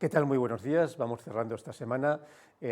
¿Qué tal? Muy buenos días. Vamos cerrando esta semana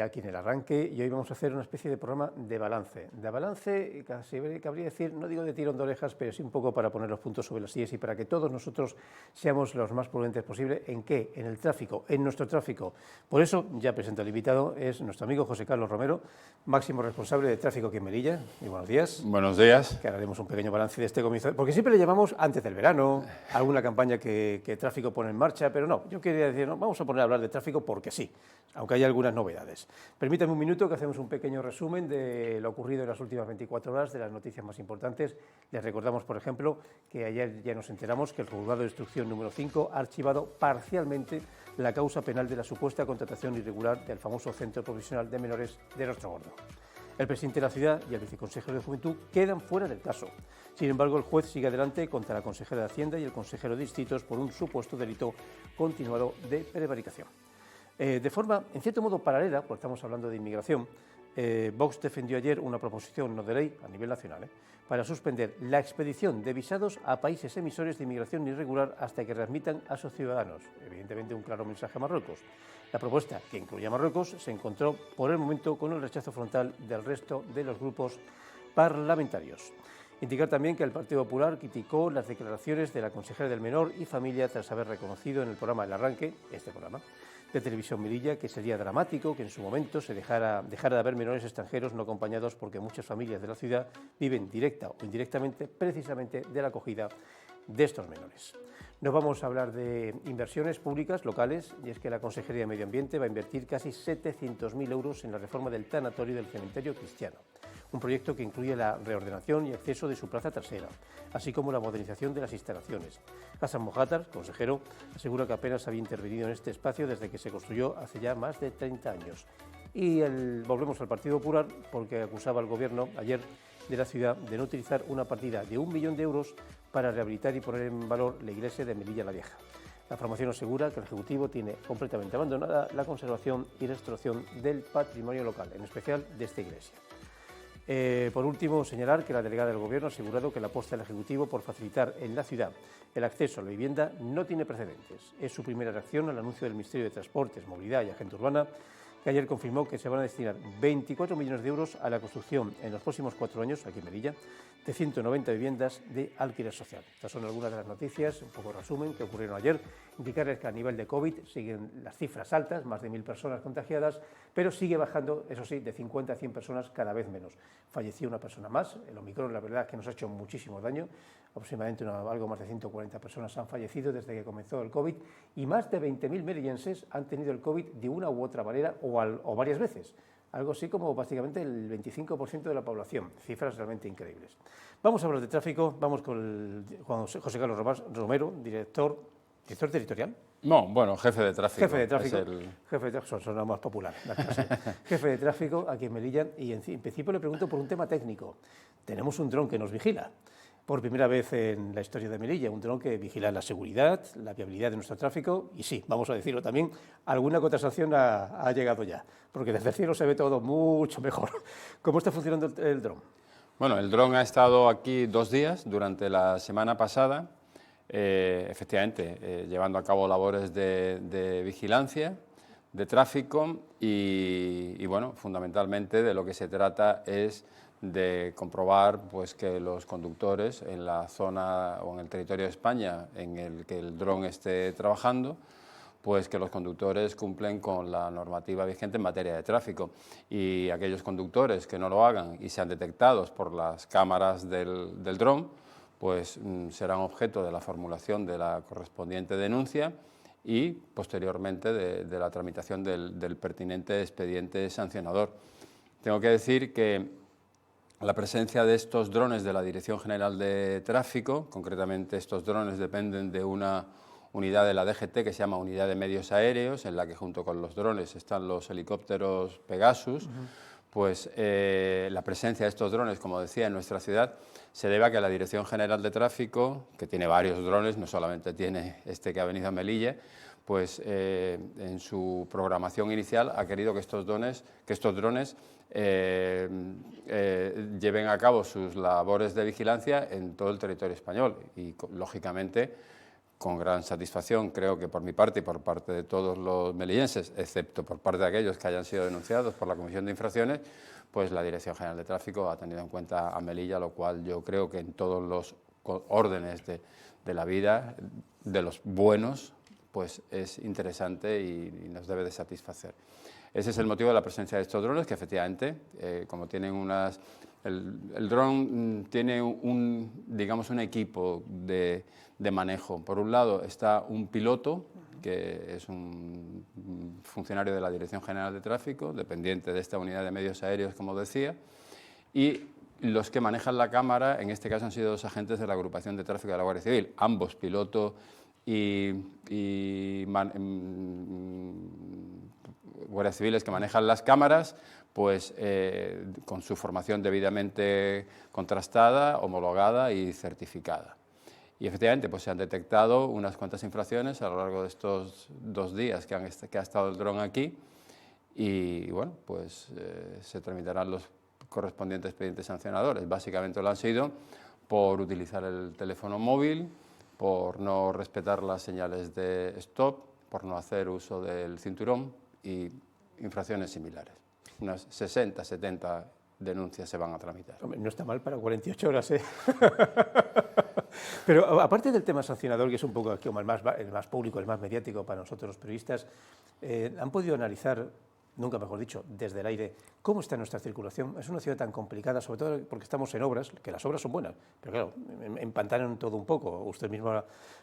aquí en el arranque y hoy vamos a hacer una especie de programa de balance. De balance, casi cabría decir, no digo de tirón de orejas, pero sí un poco para poner los puntos sobre las IES y para que todos nosotros seamos los más prudentes posible. ¿En qué? En el tráfico, en nuestro tráfico. Por eso, ya presento al invitado, es nuestro amigo José Carlos Romero, máximo responsable de tráfico aquí en Melilla. Muy buenos días. Buenos días. Que haremos un pequeño balance de este comienzo, porque siempre le llamamos antes del verano, alguna campaña que tráfico pone en marcha, pero no, yo quería decir, no, vamos a poner a hablar de tráfico porque sí, aunque haya algunas novedades. Permítame un minuto que hacemos un pequeño resumen de lo ocurrido en las últimas 24 horas, de las noticias más importantes. Les recordamos, por ejemplo, que ayer ya nos enteramos que el Juzgado de Instrucción número 5 ha archivado parcialmente la causa penal de la supuesta contratación irregular del famoso Centro Profesional de Menores de Rostrogordo. El presidente de la ciudad y el viceconsejero de Juventud quedan fuera del caso. Sin embargo, el juez sigue adelante contra la consejera de Hacienda y el consejero de Distritos por un supuesto delito continuado de prevaricación. De forma, en cierto modo, paralela, porque estamos hablando de inmigración, Vox defendió ayer una proposición no de ley a nivel nacional para suspender la expedición de visados a países emisores de inmigración irregular hasta que readmitan a sus ciudadanos. Evidentemente, un claro mensaje a Marruecos. La propuesta, que incluye a Marruecos, se encontró por el momento con el rechazo frontal del resto de los grupos parlamentarios. Indicar también que el Partido Popular criticó las declaraciones de la consejera del Menor y Familia tras haber reconocido en el programa El Arranque, este programa, de Televisión Melilla, que sería dramático que en su momento se dejara de haber menores extranjeros no acompañados porque muchas familias de la ciudad viven directa o indirectamente precisamente de la acogida de estos menores. Nos vamos a hablar de inversiones públicas locales y es que la Consejería de Medio Ambiente va a invertir casi 700.000 euros en la reforma del tanatorio del cementerio cristiano. Un proyecto que incluye la reordenación y acceso de su plaza trasera, así como la modernización de las instalaciones. Hassan Mohatar, consejero, asegura que apenas había intervenido en este espacio desde que se construyó hace ya más de 30 años. Y volvemos al Partido Popular porque acusaba al Gobierno ayer de la ciudad de no utilizar una partida de 1 millón de euros para rehabilitar y poner en valor la iglesia de Melilla la Vieja. La formación asegura que el Ejecutivo tiene completamente abandonada la conservación y restauración del patrimonio local, en especial de esta iglesia. Por último, señalar que la delegada del Gobierno ha asegurado que la apuesta del Ejecutivo por facilitar en la ciudad el acceso a la vivienda no tiene precedentes. Es su primera reacción al anuncio del Ministerio de Transportes, Movilidad y Agenda Urbana, que ayer confirmó que se van a destinar 24 millones de euros a la construcción en los próximos 4 años, aquí en Melilla, de 190 viviendas de alquiler social. Estas son algunas de las noticias, un poco de resumen, que ocurrieron ayer. Indicarles que a nivel de COVID siguen las cifras altas, más de 1.000 personas contagiadas, pero sigue bajando, eso sí, de 50 a 100 personas cada vez menos. Falleció una persona más, el Omicron la verdad es que nos ha hecho muchísimo daño, aproximadamente algo más de 140 personas han fallecido desde que comenzó el COVID y más de 20.000 melillenses han tenido el COVID de una u otra manera o varias veces. Algo así como básicamente el 25% de la población, cifras realmente increíbles. Vamos a hablar de tráfico, vamos con José Carlos Romero, director territorial. No, bueno, jefe de tráfico. Jefe de tráfico, jefe de tráfico, son los más populares. Jefe de tráfico aquí en Melilla y en principio le pregunto por un tema técnico. Tenemos un dron que nos vigila. Por primera vez en la historia de Melilla, un dron que vigila la seguridad, la viabilidad de nuestro tráfico y sí, vamos a decirlo también, alguna contratación ha llegado ya, porque desde el cielo se ve todo mucho mejor. ¿Cómo está funcionando el dron? Bueno, el dron ha estado aquí 2 días durante la semana pasada, efectivamente, llevando a cabo labores de vigilancia, de tráfico y bueno, fundamentalmente de lo que se trata es de comprobar pues, que los conductores en la zona o en el territorio de España en el que el dron esté trabajando, pues que los conductores cumplen con la normativa vigente en materia de tráfico y aquellos conductores que no lo hagan y sean detectados por las cámaras del dron, pues serán objeto de la formulación de la correspondiente denuncia y posteriormente de la tramitación del pertinente expediente sancionador. Tengo que decir que la presencia de estos drones de la Dirección General de Tráfico, concretamente estos drones dependen de una unidad de la DGT que se llama Unidad de Medios Aéreos, en la que junto con los drones están los helicópteros Pegasus, pues la presencia de estos drones, como decía, en nuestra ciudad, se debe a que la Dirección General de Tráfico, que tiene varios drones, no solamente tiene este que ha venido a Melilla, pues en su programación inicial ha querido que estos drones lleven a cabo sus labores de vigilancia en todo el territorio español y, lógicamente, con gran satisfacción, creo que por mi parte y por parte de todos los melillenses, excepto por parte de aquellos que hayan sido denunciados por la Comisión de Infracciones, pues la Dirección General de Tráfico ha tenido en cuenta a Melilla, lo cual yo creo que en todos los órdenes de la vida, de los buenos, pues es interesante y nos debe de satisfacer. Ese es el motivo de la presencia de estos drones, que efectivamente, como tienen unas... El dron tiene digamos, un equipo de manejo. Por un lado está un piloto, que es un funcionario de la Dirección General de Tráfico, dependiente de esta unidad de medios aéreos, como decía, y los que manejan la cámara, en este caso han sido dos agentes de la Agrupación de Tráfico de la Guardia Civil, ambos piloto y guardias civiles que manejan las cámaras, pues con su formación debidamente contrastada, homologada y certificada. Y efectivamente pues se han detectado unas cuantas infracciones a lo largo de estos 2 días que ha estado el dron aquí y bueno, pues se tramitarán los correspondientes expedientes sancionadores. Básicamente lo han sido por utilizar el teléfono móvil, por no respetar las señales de stop, por no hacer uso del cinturón y infracciones similares. Unas 60, 70 denuncias se van a tramitar. Hombre, no está mal para 48 horas, ¿eh? Pero aparte del tema sancionador, que es un poco aquí el más público, el más mediático para nosotros los periodistas, ¿han podido analizar, nunca mejor dicho, desde el aire, cómo está nuestra circulación? Es una ciudad tan complicada, sobre todo porque estamos en obras, que las obras son buenas, pero claro, empantanan todo un poco. Usted mismo,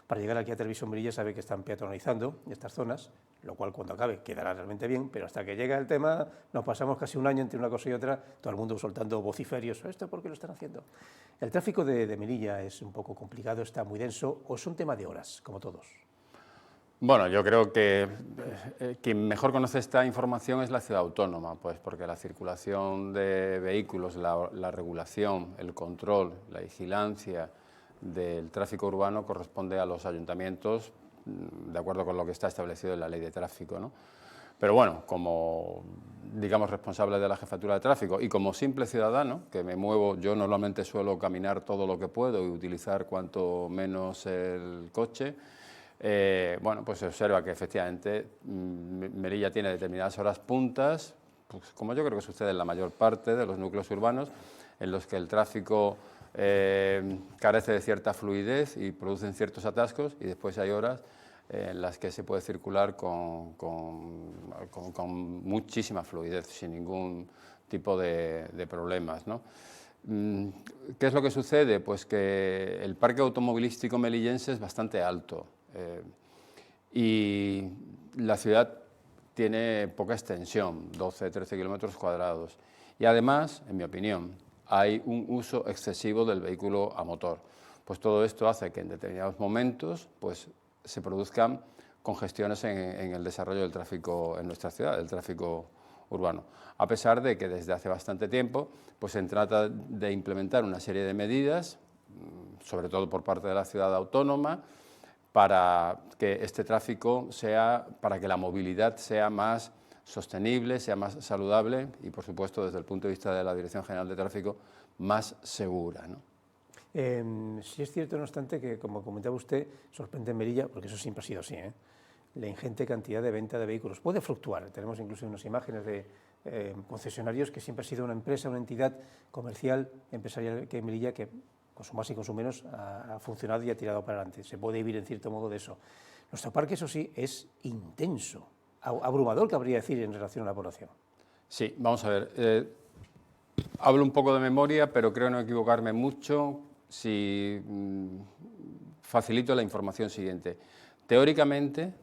para llegar aquí a Televisión Melilla, sabe que están peatonalizando estas zonas, lo cual cuando acabe quedará realmente bien, pero hasta que llega el tema nos pasamos casi un año entre una cosa y otra, todo el mundo soltando vociferios, ¿esto por qué lo están haciendo? ¿El tráfico de Melilla es un poco complicado, está muy denso, o es un tema de horas, como todos? Bueno, yo creo que quien mejor conoce esta información es la ciudad autónoma, pues porque la circulación de vehículos, la regulación, el control, la vigilancia del tráfico urbano corresponde a los ayuntamientos, de acuerdo con lo que está establecido en la ley de tráfico, ¿no? Pero bueno, como, digamos, responsable de la jefatura de tráfico y como simple ciudadano, que me muevo, yo normalmente suelo caminar todo lo que puedo y utilizar cuanto menos el coche. Bueno, pues se observa que efectivamente Melilla tiene determinadas horas puntas, pues como yo creo que sucede en la mayor parte de los núcleos urbanos, en los que el tráfico carece de cierta fluidez y producen ciertos atascos, y después hay horas en las que se puede circular con muchísima fluidez, sin ningún tipo de problemas, ¿no? ¿Qué es lo que sucede? Pues que el parque automovilístico melillense es bastante alto. Y la ciudad tiene poca extensión, 12-13 kilómetros cuadrados. Y además, en mi opinión, hay un uso excesivo del vehículo a motor. Pues todo esto hace que en determinados momentos pues, se produzcan congestiones en el desarrollo del tráfico en nuestra ciudad, del tráfico urbano. A pesar de que desde hace bastante tiempo pues, se trata de implementar una serie de medidas, sobre todo por parte de la ciudad autónoma, para que este tráfico para que la movilidad sea más sostenible, sea más saludable y, por supuesto, desde el punto de vista de la Dirección General de Tráfico, más segura, ¿no? Sí es cierto, no obstante, que, como comentaba usted, sorprende en Melilla, porque eso siempre ha sido así, la ingente cantidad de venta de vehículos. Puede fluctuar, tenemos incluso unas imágenes de concesionarios que siempre ha sido una empresa, una entidad comercial, empresarial que en Melilla, que con su más y con su menos ha funcionado y ha tirado para adelante. Se puede vivir en cierto modo de eso. Nuestro parque, eso sí, es intenso, abrumador, cabría decir, en relación a la población. Sí, vamos a ver. Hablo un poco de memoria, pero creo no equivocarme mucho si facilito la información siguiente. Teóricamente,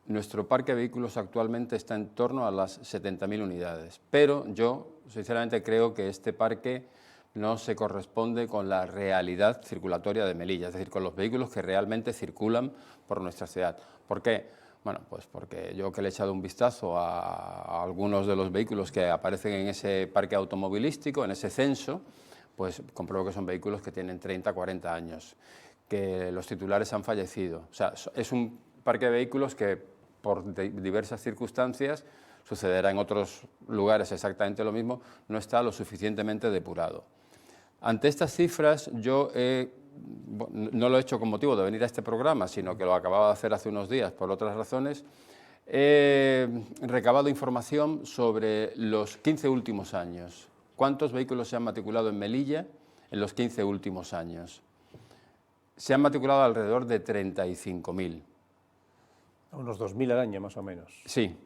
nuestro parque de vehículos actualmente está en torno a las 70.000 unidades, pero yo, sinceramente, creo que este parque no se corresponde con la realidad circulatoria de Melilla, es decir, con los vehículos que realmente circulan por nuestra ciudad. ¿Por qué? Bueno, pues porque yo que le he echado un vistazo a algunos de los vehículos que aparecen en ese parque automovilístico, en ese censo, pues compruebo que son vehículos que tienen 30, 40 años, que los titulares han fallecido. O sea, es un parque de vehículos que por diversas circunstancias, sucederá en otros lugares exactamente lo mismo, no está lo suficientemente depurado. Ante estas cifras yo he no lo he hecho con motivo de venir a este programa, sino que lo acababa de hacer hace unos días por otras razones, he recabado información sobre los 15 últimos años. ¿Cuántos vehículos se han matriculado en Melilla en los 15 últimos años? Se han matriculado alrededor de 35.000. Unos 2.000 al año, más o menos. Sí,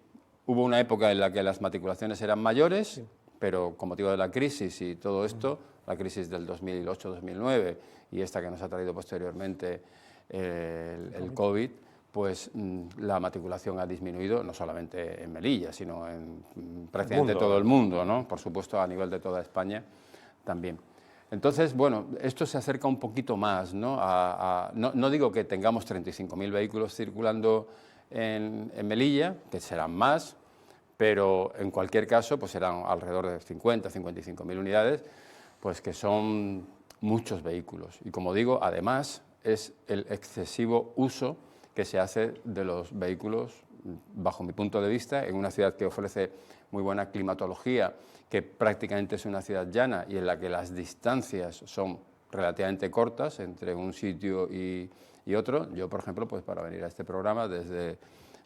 hubo una época en la que las matriculaciones eran mayores, sí, pero con motivo de la crisis y todo esto, la crisis del 2008-2009 y esta que nos ha traído posteriormente el COVID, pues la matriculación ha disminuido, no solamente en Melilla, sino en prácticamente todo el mundo, ¿no? Por supuesto, a nivel de toda España también. Entonces, bueno, esto se acerca un poquito más, ¿no? No digo que tengamos 35.000 vehículos circulando en Melilla, que serán más, pero en cualquier caso pues serán alrededor de 55.000 unidades, pues que son muchos vehículos. Y como digo, además es el excesivo uso que se hace de los vehículos, bajo mi punto de vista, en una ciudad que ofrece muy buena climatología, que prácticamente es una ciudad llana y en la que las distancias son relativamente cortas entre un sitio y otro. Yo, por ejemplo, pues para venir a este programa desde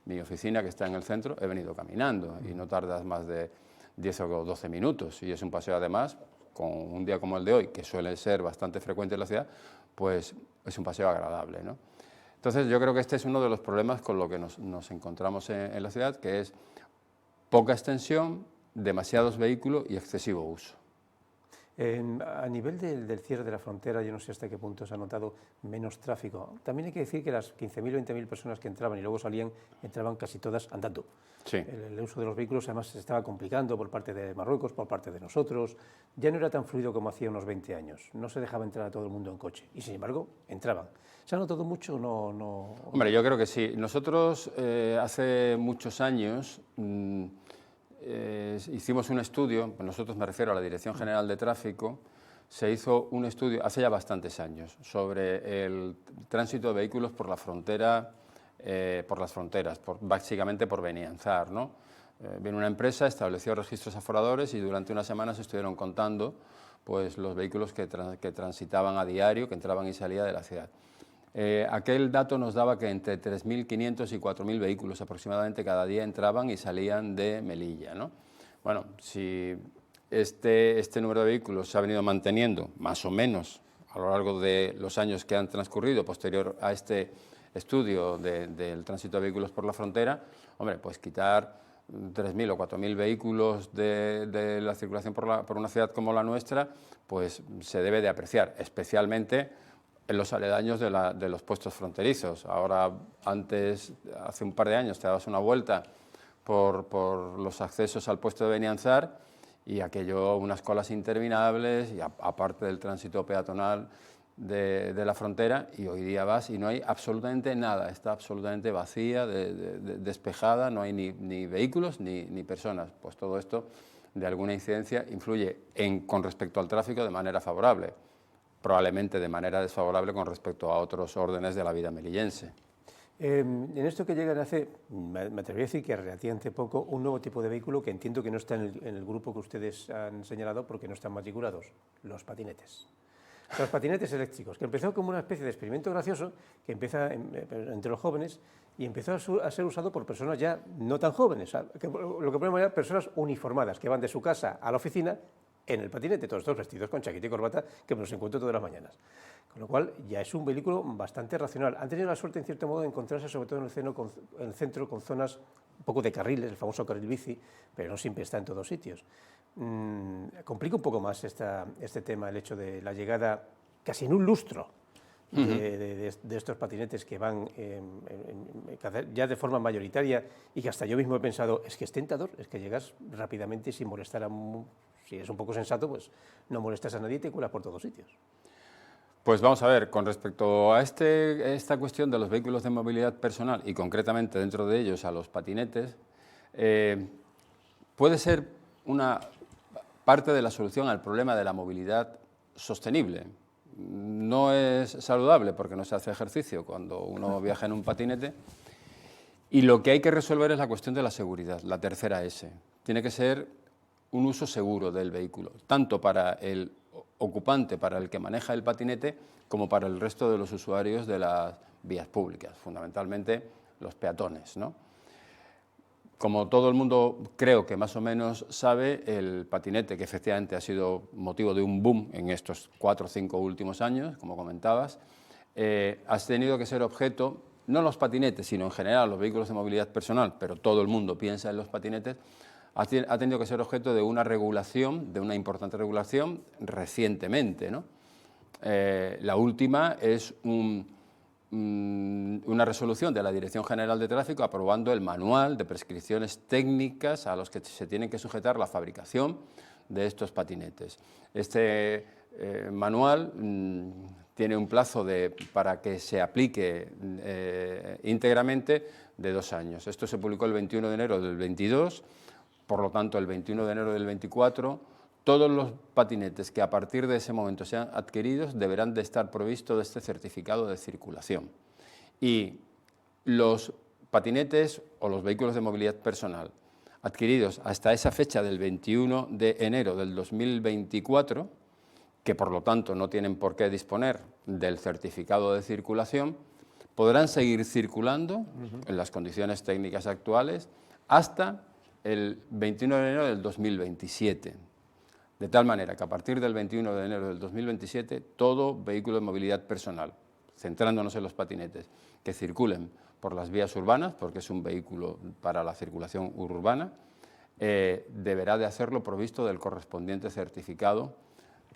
mi oficina, que está en el centro, he venido caminando y no tardas más de 10 o 12 minutos. Y es un paseo, además, con un día como el de hoy, que suele ser bastante frecuente en la ciudad, pues es un paseo agradable, ¿no? Entonces, yo creo que este es uno de los problemas con lo que nos encontramos en la ciudad, que es poca extensión, demasiados vehículos y excesivo uso. A nivel del cierre de la frontera, yo no sé hasta qué punto se ha notado menos tráfico. También hay que decir que las 15.000 o 20.000 personas que entraban y luego salían, entraban casi todas andando. Sí. El uso de los vehículos además se estaba complicando por parte de Marruecos, por parte de nosotros. Ya no era tan fluido como hacía unos 20 años. No se dejaba entrar a todo el mundo en coche y, sin embargo, entraban. ¿Se ha notado mucho o no? Hombre, yo creo que sí. Nosotros hace muchos años hicimos un estudio, nosotros me refiero a la Dirección General de Tráfico, se hizo un estudio hace ya bastantes años sobre el tránsito de vehículos por la frontera, por las fronteras, básicamente por Benianzar, ¿no? Vino una empresa, estableció registros aforadores y durante unas semanas estuvieron contando pues, los vehículos que transitaban a diario, que entraban y salían de la ciudad. Aquel dato nos daba que entre 3.500 y 4.000 vehículos aproximadamente cada día entraban y salían de Melilla, ¿no? Bueno, si este número de vehículos se ha venido manteniendo más o menos a lo largo de los años que han transcurrido posterior a este estudio del tránsito de vehículos por la frontera, hombre, pues quitar 3.000 o 4.000 vehículos de la circulación por una ciudad como la nuestra, pues se debe de apreciar, especialmente en los aledaños de los puestos fronterizos. Ahora, hace un par de años, te dabas una vuelta por los accesos al puesto de Benianzar y aquello, unas colas interminables, y aparte del tránsito peatonal de la frontera, y hoy día vas y no hay absolutamente nada, está absolutamente vacía, despejada, no hay ni vehículos ni personas. Pues todo esto, de alguna incidencia, influye con respecto al tráfico de manera favorable, probablemente de manera desfavorable con respecto a otros órdenes de la vida melillense. En esto que llega nace, me atrevería a decir que relativamente poco, un nuevo tipo de vehículo que entiendo que no está en el grupo que ustedes han señalado porque no están matriculados, los patinetes. Los patinetes eléctricos, que empezó como una especie de experimento gracioso que empieza entre los jóvenes y empezó a ser usado por personas ya no tan jóvenes, lo que podemos llamar personas uniformadas, que van de su casa a la oficina en el patinete, todos estos vestidos con chaqueta y corbata que me los encuentro todas las mañanas. Con lo cual ya es un vehículo bastante racional. Han tenido la suerte, en cierto modo, de encontrarse sobre todo en el centro con zonas un poco de carriles, el famoso carril bici, pero no siempre está en todos sitios. Complica un poco más este tema, el hecho de la llegada casi en un lustro de estos patinetes que van ya de forma mayoritaria y que hasta yo mismo he pensado, es que es tentador, es que llegas rápidamente sin molestar a... Si es un poco sensato, pues no molestas a nadie y te cuelas por todos sitios. Pues vamos a ver, con respecto a esta cuestión de los vehículos de movilidad personal y concretamente dentro de ellos a los patinetes, puede ser una parte de la solución al problema de la movilidad sostenible. No es saludable porque no se hace ejercicio cuando uno viaja en un patinete y lo que hay que resolver es la cuestión de la seguridad, la tercera S. Tiene que ser un uso seguro del vehículo, tanto para el ocupante para el que maneja el patinete como para el resto de los usuarios de las vías públicas, fundamentalmente los peatones, ¿no? Como todo el mundo creo que más o menos sabe, el patinete, que efectivamente ha sido motivo de un boom en estos 4 o 5 últimos años, como comentabas, ha tenido que ser objeto, no los patinetes, sino en general los vehículos de movilidad personal, pero todo el mundo piensa en los patinetes, ha tenido que ser objeto de una regulación, de una importante regulación recientemente, ¿no? La última es una resolución de la Dirección General de Tráfico aprobando el manual de prescripciones técnicas a los que se tienen que sujetar la fabricación de estos patinetes. Este manual tiene un plazo para que se aplique íntegramente de 2 años. Esto se publicó el 21 de enero del 22, por lo tanto el 21 de enero del 24 todos los patinetes que a partir de ese momento sean adquiridos deberán de estar provistos de este certificado de circulación. Y los patinetes o los vehículos de movilidad personal adquiridos hasta esa fecha del 21 de enero del 2024, que por lo tanto no tienen por qué disponer del certificado de circulación, podrán seguir circulando en las condiciones técnicas actuales hasta el 21 de enero del 2027. De tal manera que a partir del 21 de enero del 2027, todo vehículo de movilidad personal, centrándonos en los patinetes, que circulen por las vías urbanas, porque es un vehículo para la circulación urbana, deberá de hacerlo provisto del correspondiente certificado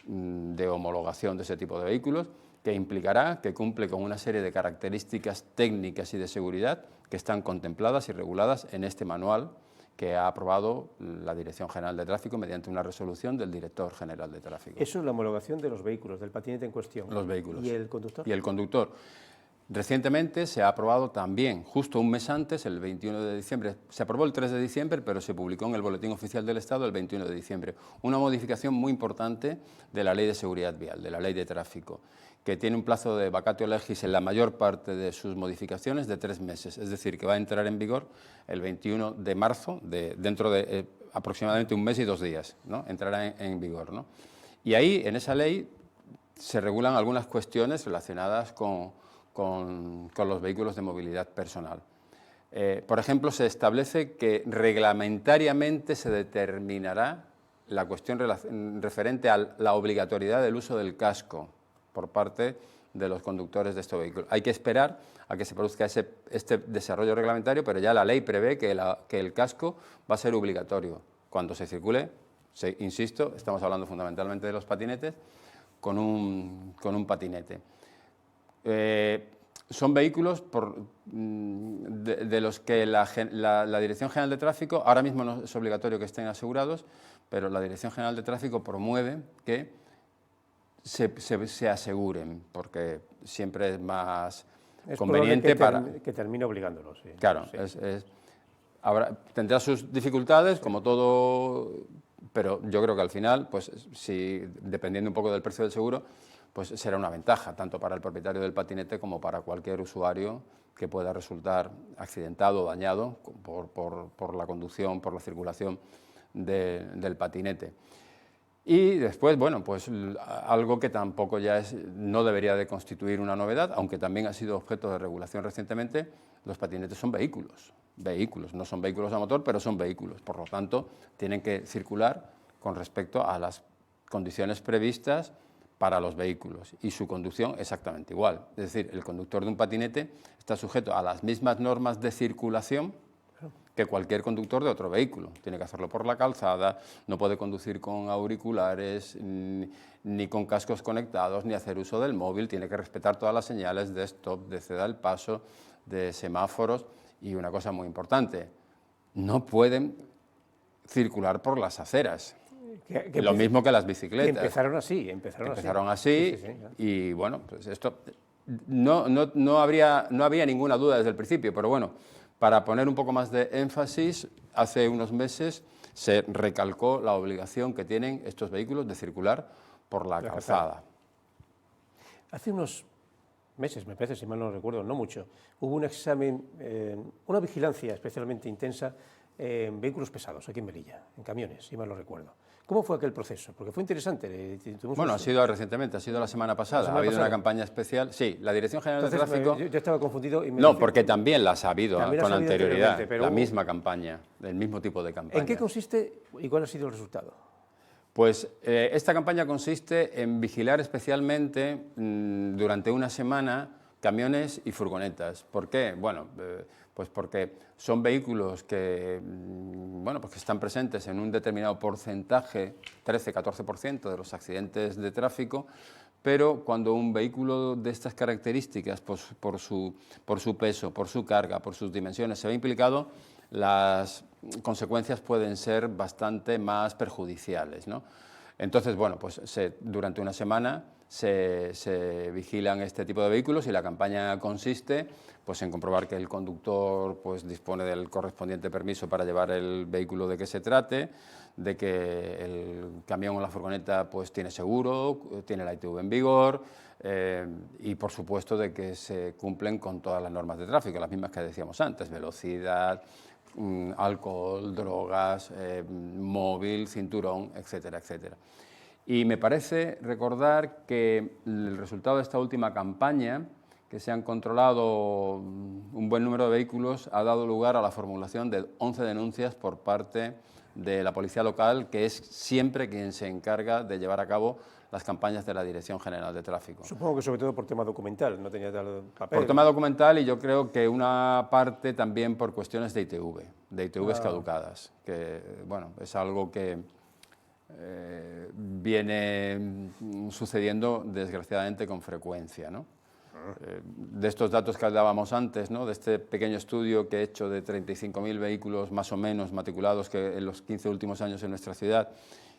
de homologación de ese tipo de vehículos, que implicará que cumple con una serie de características técnicas y de seguridad que están contempladas y reguladas en este manual que ha aprobado la Dirección General de Tráfico mediante una resolución del Director General de Tráfico. Eso es la homologación de los vehículos, del patinete en cuestión. Los vehículos. ¿Y el conductor? Y el conductor. Recientemente se ha aprobado también, justo un mes antes, el 21 de diciembre, se aprobó el 3 de diciembre, pero se publicó en el Boletín Oficial del Estado el 21 de diciembre, una modificación muy importante de la Ley de Seguridad Vial, de la Ley de Tráfico, que tiene un plazo de vacatio legis en la mayor parte de sus modificaciones de 3 meses, es decir, que va a entrar en vigor el 21 de marzo, dentro de aproximadamente un mes y 2 días, ¿no? Entrará en vigor, ¿no? Y ahí, en esa ley, se regulan algunas cuestiones relacionadas con los vehículos de movilidad personal. Por ejemplo, se establece que reglamentariamente se determinará la cuestión referente a la obligatoriedad del uso del casco por parte de los conductores de estos vehículos. Hay que esperar a que se produzca este desarrollo reglamentario, pero ya la ley prevé que el casco va a ser obligatorio cuando se circule, insisto, estamos hablando fundamentalmente de los patinetes, con un patinete. Son vehículos de los que la Dirección General de Tráfico, ahora mismo no es obligatorio que estén asegurados, pero la Dirección General de Tráfico promueve que se aseguren, porque siempre es más conveniente que termine obligándolos. Sí. Claro, sí. Tendrá sus dificultades, como todo, pero yo creo que al final, pues, dependiendo un poco del precio del seguro, pues será una ventaja, tanto para el propietario del patinete como para cualquier usuario que pueda resultar accidentado o dañado por la conducción, por la circulación del patinete. Y después, bueno, pues algo que tampoco no debería de constituir una novedad, aunque también ha sido objeto de regulación recientemente, los patinetes son vehículos, no son vehículos a motor, pero son vehículos, por lo tanto, tienen que circular con respecto a las condiciones previstas para los vehículos y su conducción exactamente igual. Es decir, el conductor de un patinete está sujeto a las mismas normas de circulación que cualquier conductor de otro vehículo. Tiene que hacerlo por la calzada, no puede conducir con auriculares, ni con cascos conectados, ni hacer uso del móvil, tiene que respetar todas las señales de stop, de ceda al paso, de semáforos, y una cosa muy importante, no pueden circular por las aceras. Lo mismo que las bicicletas. Empezaron así. Sí, y bueno, pues esto no había ninguna duda desde el principio, pero bueno, para poner un poco más de énfasis, hace unos meses se recalcó la obligación que tienen estos vehículos de circular por la calzada. Hace unos meses, me parece, si mal no recuerdo, no mucho, hubo un examen, una vigilancia especialmente intensa en vehículos pesados, aquí en Melilla, en camiones, si mal no recuerdo. ¿Cómo fue aquel proceso? Porque fue interesante. Bueno, ha sido recientemente, ha sido la semana pasada. Ha habido una campaña especial. Sí, la Dirección General de Tráfico... Yo estaba confundido. Y no, porque también las ha habido con anterioridad, pero... la misma campaña, el mismo tipo de campaña. ¿En qué consiste y cuál ha sido el resultado? Pues esta campaña consiste en vigilar especialmente durante una semana camiones y furgonetas. ¿Por qué? Bueno, pues porque son vehículos que, bueno, pues que están presentes en un determinado porcentaje, 13-14% de los accidentes de tráfico, pero cuando un vehículo de estas características, pues, por su peso, por su carga, por sus dimensiones, se ve implicado, las consecuencias pueden ser bastante más perjudiciales, ¿no? Entonces, bueno, pues durante una semana se vigilan este tipo de vehículos y la campaña consiste pues, en comprobar que el conductor pues, dispone del correspondiente permiso para llevar el vehículo de que se trate, de que el camión o la furgoneta pues, tiene seguro, tiene la ITV en vigor y, por supuesto, de que se cumplen con todas las normas de tráfico, las mismas que decíamos antes, velocidad, alcohol, drogas, móvil, cinturón, etcétera, etcétera. Y me parece recordar que el resultado de esta última campaña, que se han controlado un buen número de vehículos, ha dado lugar a la formulación de 11 denuncias por parte de la policía local, que es siempre quien se encarga de llevar a cabo las campañas de la Dirección General de Tráfico. Supongo que sobre todo por tema documental, no tenía tal papel. Por tema documental y yo creo que una parte también por cuestiones de ITVs caducadas, que bueno, es algo que viene sucediendo desgraciadamente con frecuencia, ¿no? De estos datos que hablábamos antes, ¿no? De este pequeño estudio que he hecho de 35.000 vehículos más o menos matriculados que en los 15 últimos años en nuestra ciudad,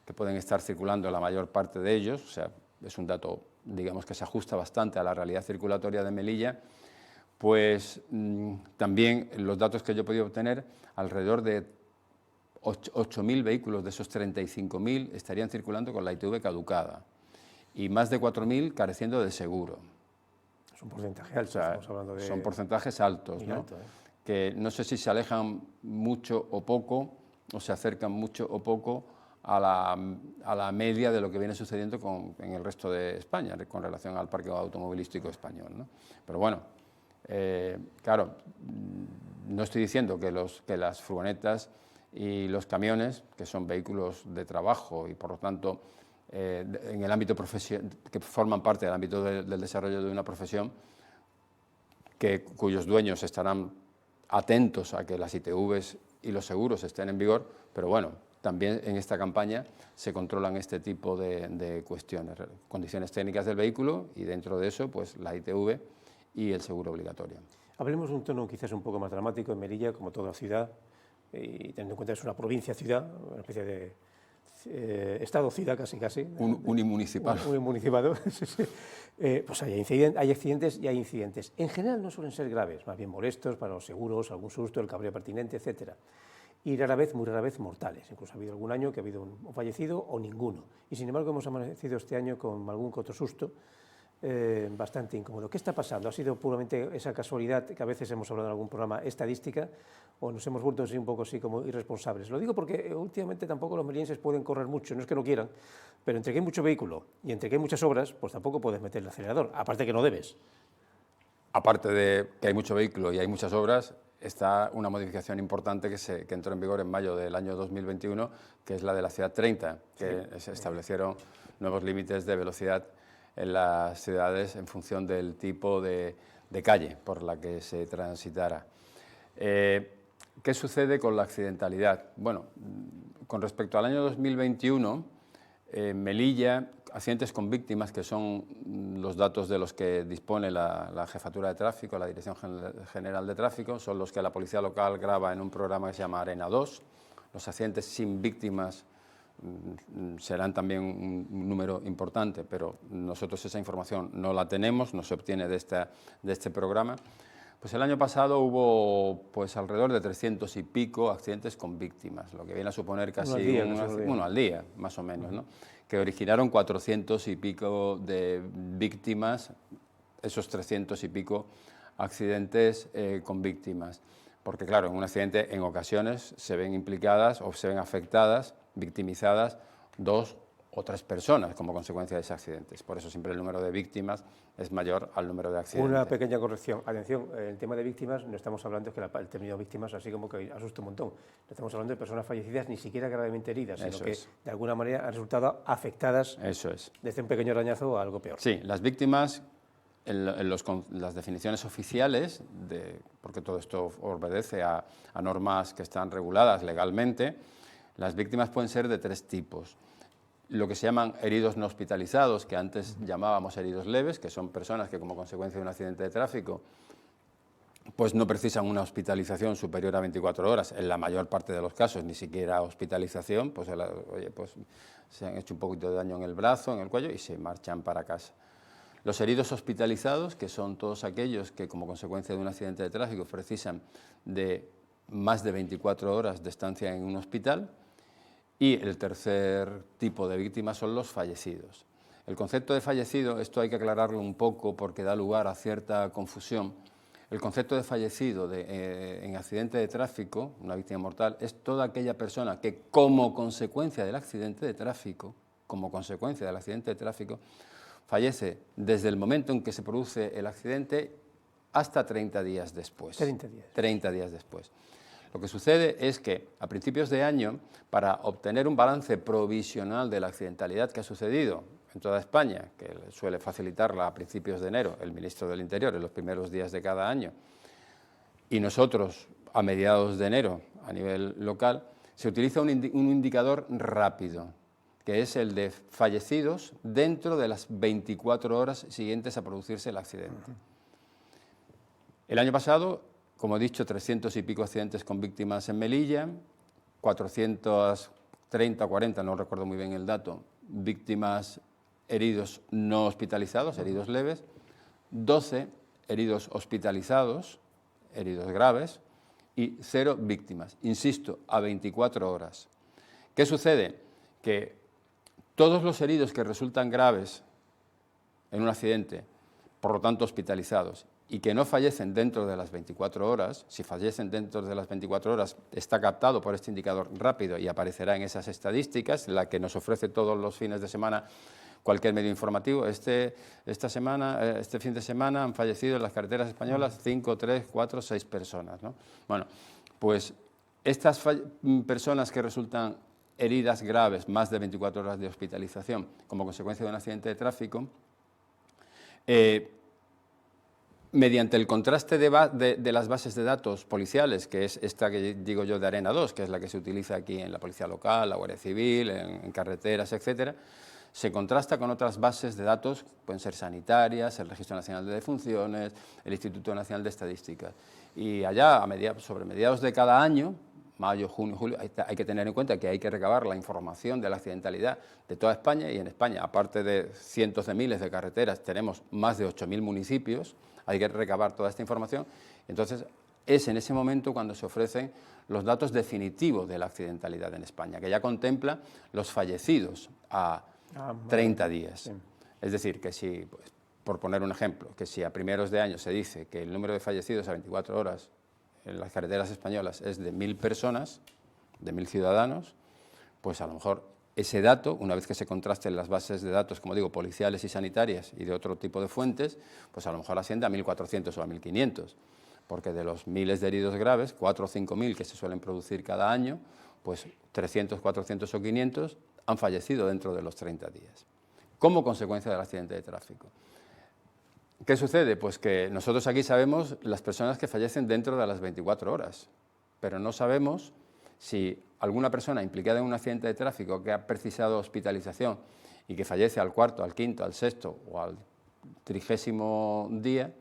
que pueden estar circulando la mayor parte de ellos, o sea, es un dato, digamos, que se ajusta bastante a la realidad circulatoria de Melilla, pues también los datos que yo he podido obtener, alrededor de 8.000 vehículos de esos 35.000 estarían circulando con la ITV caducada y más de 4.000 careciendo de seguro. Es un porcentaje alto, estamos hablando de... Son porcentajes altos, ¿no? Alto, que no sé si se alejan mucho o poco, o se acercan mucho o poco a la media de lo que viene sucediendo en el resto de España, con relación al parque automovilístico español, ¿no? Pero bueno, claro, no estoy diciendo que las furgonetas y los camiones, que son vehículos de trabajo y por lo tanto en el ámbito que forman parte del ámbito del desarrollo de una profesión, cuyos dueños estarán atentos a que las ITVs y los seguros estén en vigor, pero bueno, también en esta campaña se controlan este tipo de cuestiones, condiciones técnicas del vehículo y dentro de eso pues la ITV y el seguro obligatorio. Hablemos de un tono quizás un poco más dramático en Melilla, como toda ciudad, y teniendo en cuenta que es una provincia-ciudad, una especie de estado-ciudad casi. Unimunicipal. Unimunicipado. Pues hay accidentes y hay incidentes. En general no suelen ser graves, más bien molestos para los seguros, algún susto, el cabreo pertinente, etcétera. Y muy rara vez mortales. Incluso ha habido algún año que ha habido un fallecido o ninguno. Y sin embargo hemos amanecido este año con algún que otro susto bastante incómodo. ¿Qué está pasando? ¿Ha sido puramente esa casualidad que a veces hemos hablado en algún programa estadística o nos hemos vuelto así un poco así como irresponsables? Lo digo porque últimamente tampoco los melienses pueden correr mucho, no es que no quieran, pero entre que hay mucho vehículo y entre que hay muchas obras, pues tampoco puedes meter el acelerador, aparte que no debes. Aparte de que hay mucho vehículo y hay muchas obras, está una modificación importante que entró en vigor en mayo del año 2021, que es la de la Ciudad 30, que se establecieron nuevos límites de velocidad en las ciudades en función del tipo de calle por la que se transitara. ¿Qué sucede con la accidentalidad? Bueno, con respecto al año 2021, Melilla, accidentes con víctimas, que son los datos de los que dispone la Jefatura de Tráfico, la Dirección General de Tráfico, son los que la Policía Local graba en un programa que se llama Arena 2. Los accidentes sin víctimas serán también un número importante, pero nosotros esa información no la tenemos, no se obtiene de este programa. Pues el año pasado hubo pues alrededor de 300 y pico accidentes con víctimas, lo que viene a suponer casi uno al día, más o menos, ¿no? Que originaron 400 y pico de víctimas, esos 300 y pico accidentes con víctimas. porque claro, en un accidente en ocasiones se ven implicadas o se ven afectadas, victimizadas 2 o 3 personas como consecuencia de esos accidentes. Por eso siempre el número de víctimas es mayor al número de accidentes. Una pequeña corrección. Atención, el tema de víctimas, no estamos hablando, es que el término víctimas así como que asusta un montón. No estamos hablando de personas fallecidas, ni siquiera gravemente heridas, sino que de alguna manera han resultado afectadas desde un pequeño arañazo a algo peor. Sí, las víctimas, las definiciones oficiales, porque todo esto obedece a normas que están reguladas legalmente, las víctimas pueden ser de 3 tipos. Lo que se llaman heridos no hospitalizados, que antes llamábamos heridos leves, que son personas que como consecuencia de un accidente de tráfico pues no precisan una hospitalización superior a 24 horas, en la mayor parte de los casos ni siquiera hospitalización, pues, pues se han hecho un poquito de daño en el brazo, en el cuello y se marchan para casa. Los heridos hospitalizados, que son todos aquellos que como consecuencia de un accidente de tráfico precisan de más de 24 horas de estancia en un hospital. Y el tercer tipo de víctimas son los fallecidos. El concepto de fallecido, esto hay que aclararlo un poco porque da lugar a cierta confusión. El concepto de fallecido en accidente de tráfico, una víctima mortal, es toda aquella persona que como consecuencia del accidente de tráfico, fallece desde el momento en que se produce el accidente hasta 30 días después. 30 días después. Lo que sucede es que a principios de año, para obtener un balance provisional de la accidentalidad que ha sucedido en toda España, que suele facilitarla a principios de enero el ministro del Interior en los primeros días de cada año, y nosotros a mediados de enero a nivel local, se utiliza un indicador rápido, que es el de fallecidos dentro de las 24 horas siguientes a producirse el accidente. El año pasado, como he dicho, 300 y pico accidentes con víctimas en Melilla, 430 o 40, no recuerdo muy bien el dato, víctimas heridos no hospitalizados, heridos leves, 12 heridos hospitalizados, heridos graves, y 0 víctimas, insisto, a 24 horas. ¿Qué sucede? Que todos los heridos que resultan graves en un accidente, por lo tanto hospitalizados, y que no fallecen dentro de las 24 horas, si fallecen dentro de las 24 horas, está captado por este indicador rápido y aparecerá en esas estadísticas, la que nos ofrece todos los fines de semana cualquier medio informativo. Este fin de semana han fallecido en las carreteras españolas 5, 3, 4, 6 personas, ¿no? Bueno, pues estas personas que resultan heridas graves, más de 24 horas de hospitalización como consecuencia de un accidente de tráfico, mediante el contraste de las bases de datos policiales, que es esta que digo yo de Arena 2, que es la que se utiliza aquí en la Policía Local, la Guardia Civil, en carreteras, etcétera, se contrasta con otras bases de datos, pueden ser sanitarias, el Registro Nacional de Defunciones, el Instituto Nacional de Estadística. Y allá, sobre mediados de cada año, mayo, junio, julio, hay que tener en cuenta que hay que recabar la información de la accidentalidad de toda España, y en España, aparte de cientos de miles de carreteras, tenemos más de 8.000 municipios, hay que recabar toda esta información. Entonces, es en ese momento cuando se ofrecen los datos definitivos de la accidentalidad en España, que ya contempla los fallecidos a 30 días. Sí. Es decir, que si, pues, por poner un ejemplo, que si a primeros de año se dice que el número de fallecidos a 24 horas en las carreteras españolas es de 1.000 personas, de 1.000 ciudadanos, pues a lo mejor ese dato, una vez que se contrasten las bases de datos, como digo, policiales y sanitarias y de otro tipo de fuentes, pues a lo mejor asciende a 1.400 o a 1.500, porque de los miles de heridos graves, 4 o 5.000 que se suelen producir cada año, pues 300, 400 o 500 han fallecido dentro de los 30 días, como consecuencia del accidente de tráfico. ¿Qué sucede? Pues que nosotros aquí sabemos las personas que fallecen dentro de las 24 horas, pero no sabemos si alguna persona implicada en un accidente de tráfico que ha precisado hospitalización y que fallece al cuarto, al quinto, al sexto o al 30º día,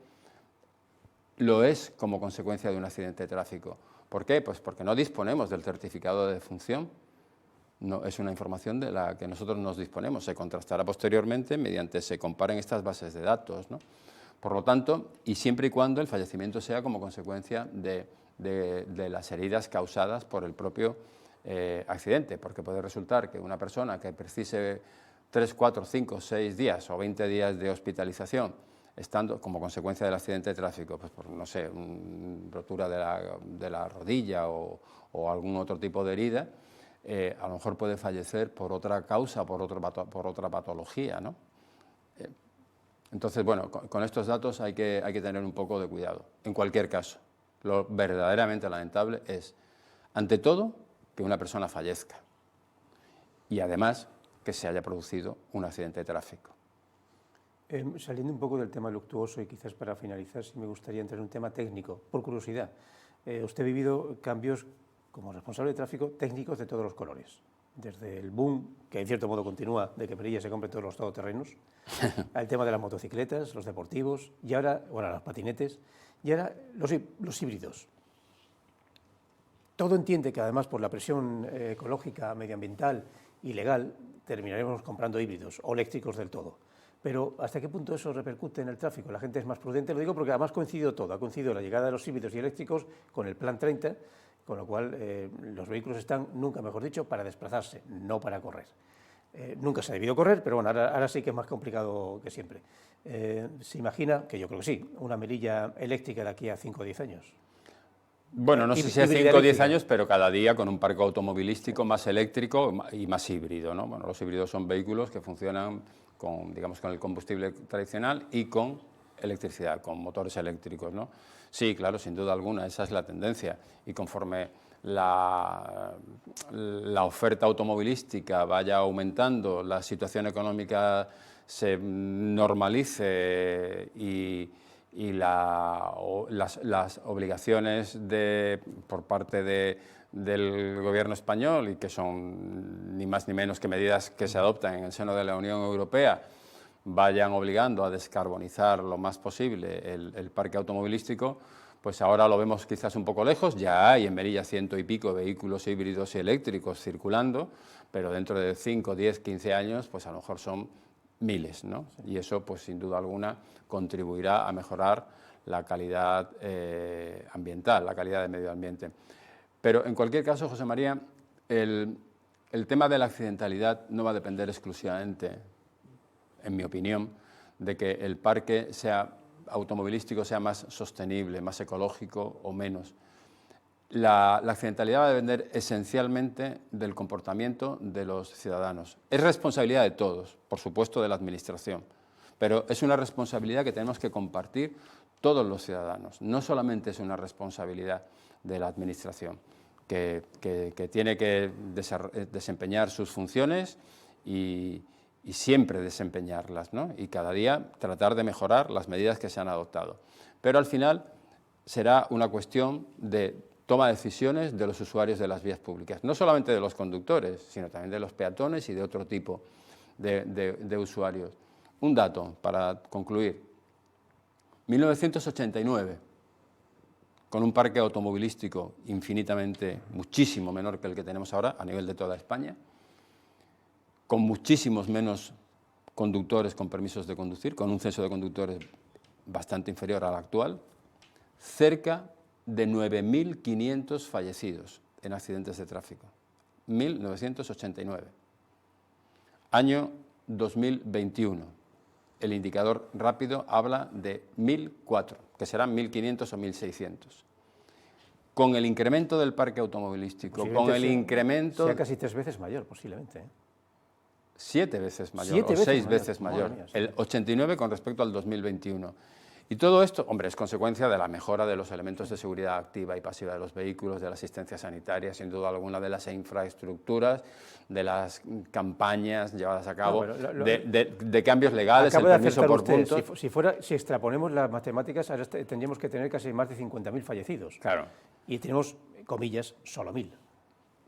lo es como consecuencia de un accidente de tráfico. ¿Por qué? Pues porque no disponemos del certificado de defunción. No, es una información de la que nosotros nos disponemos. Se contrastará posteriormente mediante se comparen estas bases de datos, ¿no? Por lo tanto, y siempre y cuando el fallecimiento sea como consecuencia de las heridas causadas por el propio accidente, porque puede resultar que una persona que precise 3, 4, 5, 6 días o 20 días de hospitalización estando como consecuencia del accidente de tráfico, pues por, no sé, rotura de la rodilla o algún otro tipo de herida, a lo mejor puede fallecer por otra causa, por otra patología, ¿no? Entonces, bueno, con estos datos hay que tener un poco de cuidado. En cualquier caso, lo verdaderamente lamentable es, ante todo, que una persona fallezca y además que se haya producido un accidente de tráfico. Saliendo un poco del tema luctuoso y quizás para finalizar, sí me gustaría entrar en un tema técnico, por curiosidad. Usted ha vivido cambios como responsable de tráfico técnicos de todos los colores, desde el boom, que en cierto modo continúa, de que Melilla se compre todos los todoterrenos, al tema de las motocicletas, los deportivos, y ahora, bueno, los patinetes, y ahora los híbridos. Todo entiende que además por la presión ecológica, medioambiental y legal, terminaremos comprando híbridos o eléctricos del todo. Pero ¿hasta qué punto eso repercute en el tráfico? La gente es más prudente, lo digo porque además coincidió todo, ha coincidido la llegada de los híbridos y eléctricos con el Plan 30, con lo cual los vehículos están, nunca mejor dicho, para desplazarse, no para correr. Nunca se ha debido correr, pero bueno, ahora sí que es más complicado que siempre. ¿Se imagina, que yo creo que sí, una Melilla eléctrica de aquí a 5 o 10 años? Bueno, no sé si a 5 o 10 años, pero cada día con un parque automovilístico más eléctrico y más híbrido, ¿no? Bueno, los híbridos son vehículos que funcionan con, digamos, con el combustible tradicional y con electricidad, con motores eléctricos, ¿no? Sí, claro, sin duda alguna, esa es la tendencia. Y conforme la oferta automovilística vaya aumentando, la situación económica se normalice y las obligaciones por parte del Gobierno español, y que son ni más ni menos que medidas que se adoptan en el seno de la Unión Europea, vayan obligando a descarbonizar lo más posible el parque automovilístico, pues ahora lo vemos quizás un poco lejos. Ya hay en Melilla 100 y pico vehículos híbridos y eléctricos circulando, pero dentro de 5, 10, 15 años, pues a lo mejor son miles, ¿no? Y eso, pues sin duda alguna, contribuirá a mejorar la calidad ambiental, la calidad del medio ambiente. Pero en cualquier caso, José María, el tema de la accidentalidad no va a depender exclusivamente, en mi opinión, de que el parque automovilístico sea más sostenible, más ecológico o menos. La accidentalidad va a depender esencialmente del comportamiento de los ciudadanos. Es responsabilidad de todos, por supuesto de la Administración, pero es una responsabilidad que tenemos que compartir todos los ciudadanos. No solamente es una responsabilidad de la Administración, que tiene que desempeñar sus funciones y siempre desempeñarlas, ¿no? Y cada día tratar de mejorar las medidas que se han adoptado. Pero al final será una cuestión de toma de decisiones de los usuarios de las vías públicas, no solamente de los conductores, sino también de los peatones y de otro tipo de usuarios. Un dato para concluir: 1989, con un parque automovilístico infinitamente, muchísimo menor que el que tenemos ahora a nivel de toda España, con muchísimos menos conductores con permisos de conducir, con un censo de conductores bastante inferior al actual, cerca de 9.500 fallecidos en accidentes de tráfico. 1989. Año 2021. El indicador rápido habla de 1.004, que serán 1.500 o 1.600. Con el incremento del parque automovilístico, con el incremento... Sea casi 3 veces mayor, posiblemente, ¿eh? 7 veces mayor o 6 veces mayor. El 89 con respecto al 2021. Y todo esto, hombre, es consecuencia de la mejora de los elementos de seguridad activa y pasiva de los vehículos, de la asistencia sanitaria, sin duda alguna, de las infraestructuras, de las campañas llevadas a cabo, de cambios legales, el permiso por puntos. Si extraponemos las matemáticas, ahora tendríamos que tener casi más de 50.000 fallecidos. Claro. Y tenemos, comillas, solo 1.000.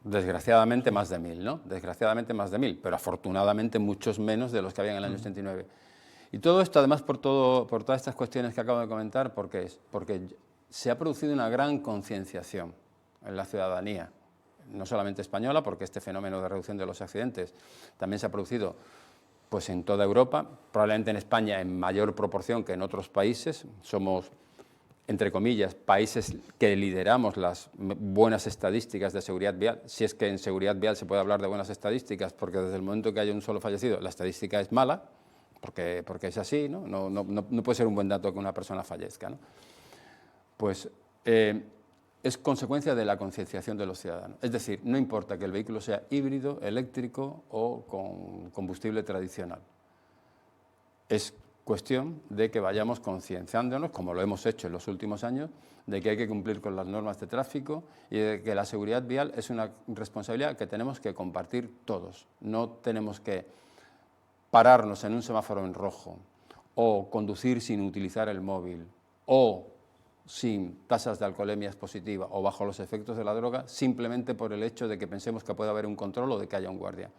Desgraciadamente más de 1.000, ¿no? Desgraciadamente más de 1.000, pero afortunadamente muchos menos de los que había en el año 89. Y todo esto, además, por todas estas cuestiones que acabo de comentar, porque se ha producido una gran concienciación en la ciudadanía, no solamente española, porque este fenómeno de reducción de los accidentes también se ha producido pues, en toda Europa, probablemente en España en mayor proporción que en otros países. Somos, entre comillas, países que lideramos las buenas estadísticas de seguridad vial, si es que en seguridad vial se puede hablar de buenas estadísticas, porque desde el momento que haya un solo fallecido, la estadística es mala, porque es así, ¿no? No puede ser un buen dato que una persona fallezca, ¿no? Pues es consecuencia de la concienciación de los ciudadanos. Es decir, no importa que el vehículo sea híbrido, eléctrico o con combustible tradicional. Es cuestión de que vayamos concienciándonos, como lo hemos hecho en los últimos años, de que hay que cumplir con las normas de tráfico y de que la seguridad vial es una responsabilidad que tenemos que compartir todos. No tenemos que pararnos en un semáforo en rojo o conducir sin utilizar el móvil o sin tasas de alcoholemia positiva o bajo los efectos de la droga simplemente por el hecho de que pensemos que puede haber un control o de que haya un guardia.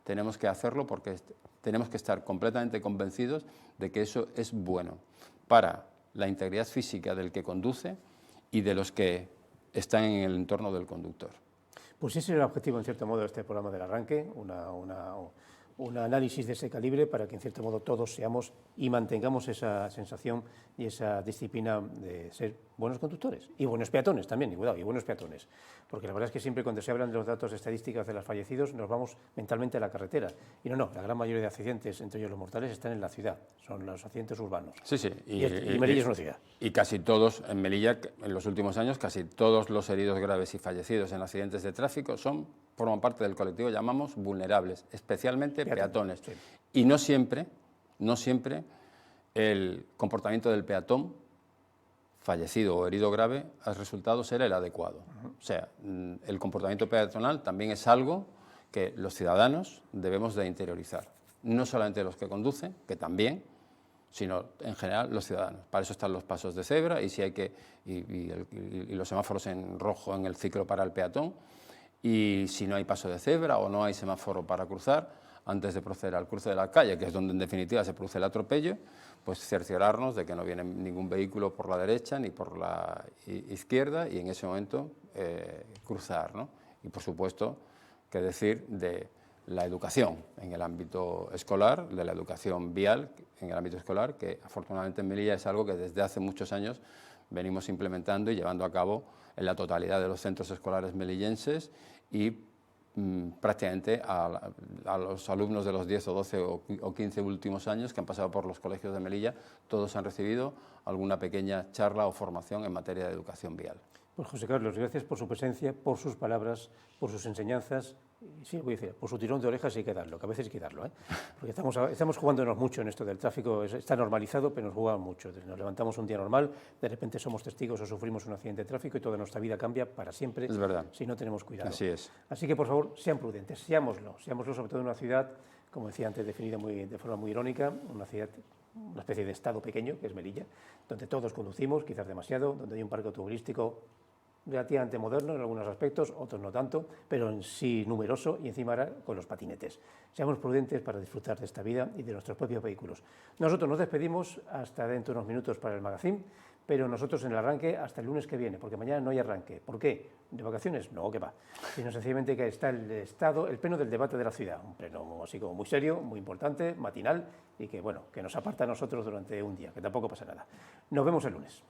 Tenemos que hacerlo porque tenemos que estar completamente convencidos de que eso es bueno para la integridad física del que conduce y de los que están en el entorno del conductor. Pues ese es el objetivo, en cierto modo, de este programa del arranque, un análisis de ese calibre para que, en cierto modo, todos seamos y mantengamos esa sensación y esa disciplina de ser buenos conductores y buenos peatones también, y cuidado, y buenos peatones. Porque la verdad es que siempre cuando se hablan de los datos estadísticos de los fallecidos nos vamos mentalmente a la carretera. Y no, la gran mayoría de accidentes, entre ellos los mortales, están en la ciudad, son los accidentes urbanos. Sí, sí. Y Melilla es una ciudad. Y casi todos, en Melilla, en los últimos años, casi todos los heridos graves y fallecidos en accidentes de tráfico forman parte del colectivo que llamamos vulnerables, especialmente peatones. Sí. Y no siempre el comportamiento del peatón fallecido o herido grave ha resultado ser el adecuado. O sea, el comportamiento peatonal también es algo que los ciudadanos debemos de interiorizar. No solamente los que conducen, que también, sino en general los ciudadanos. Para eso están los pasos de cebra y, si hay y los semáforos en rojo en el ciclo para el peatón. Y si no hay paso de cebra o no hay semáforo para cruzar, antes de proceder al cruce de la calle, que es donde en definitiva se produce el atropello, pues cerciorarnos de que no viene ningún vehículo por la derecha ni por la izquierda y en ese momento cruzar, ¿no? Y por supuesto, qué decir de la educación en el ámbito escolar, de la educación vial en el ámbito escolar, que afortunadamente en Melilla es algo que desde hace muchos años venimos implementando y llevando a cabo en la totalidad de los centros escolares melillenses y prácticamente a los alumnos de los 10 o 12 o 15 últimos años que han pasado por los colegios de Melilla, todos han recibido alguna pequeña charla o formación en materia de educación vial. Pues José Carlos, gracias por su presencia, por sus palabras, por sus enseñanzas. Sí, voy a decir, por su tirón de orejas hay que darlo, que a veces hay que darlo, ¿eh? Porque estamos jugándonos mucho en esto del tráfico, está normalizado, pero nos jugamos mucho. Nos levantamos un día normal, de repente somos testigos o sufrimos un accidente de tráfico y toda nuestra vida cambia para siempre. Es verdad. Si no tenemos cuidado. Así es. Así que, por favor, sean prudentes, seámoslo sobre todo en una ciudad, como decía antes, definida de forma muy irónica, una ciudad, una especie de estado pequeño, que es Melilla, donde todos conducimos, quizás demasiado, donde hay un parque automovilístico relativamente moderno en algunos aspectos, otros no tanto, pero en sí numeroso y encima ahora con los patinetes. Seamos prudentes para disfrutar de esta vida y de nuestros propios vehículos. Nosotros nos despedimos hasta dentro de unos minutos para el magazine, pero nosotros en el arranque hasta el lunes que viene, porque mañana no hay arranque. ¿Por qué? ¿De vacaciones? No, que va. Sino sencillamente que está el pleno del debate de la ciudad, un pleno así como muy serio, muy importante, matinal, y que, bueno, que nos aparta a nosotros durante un día, que tampoco pasa nada. Nos vemos el lunes.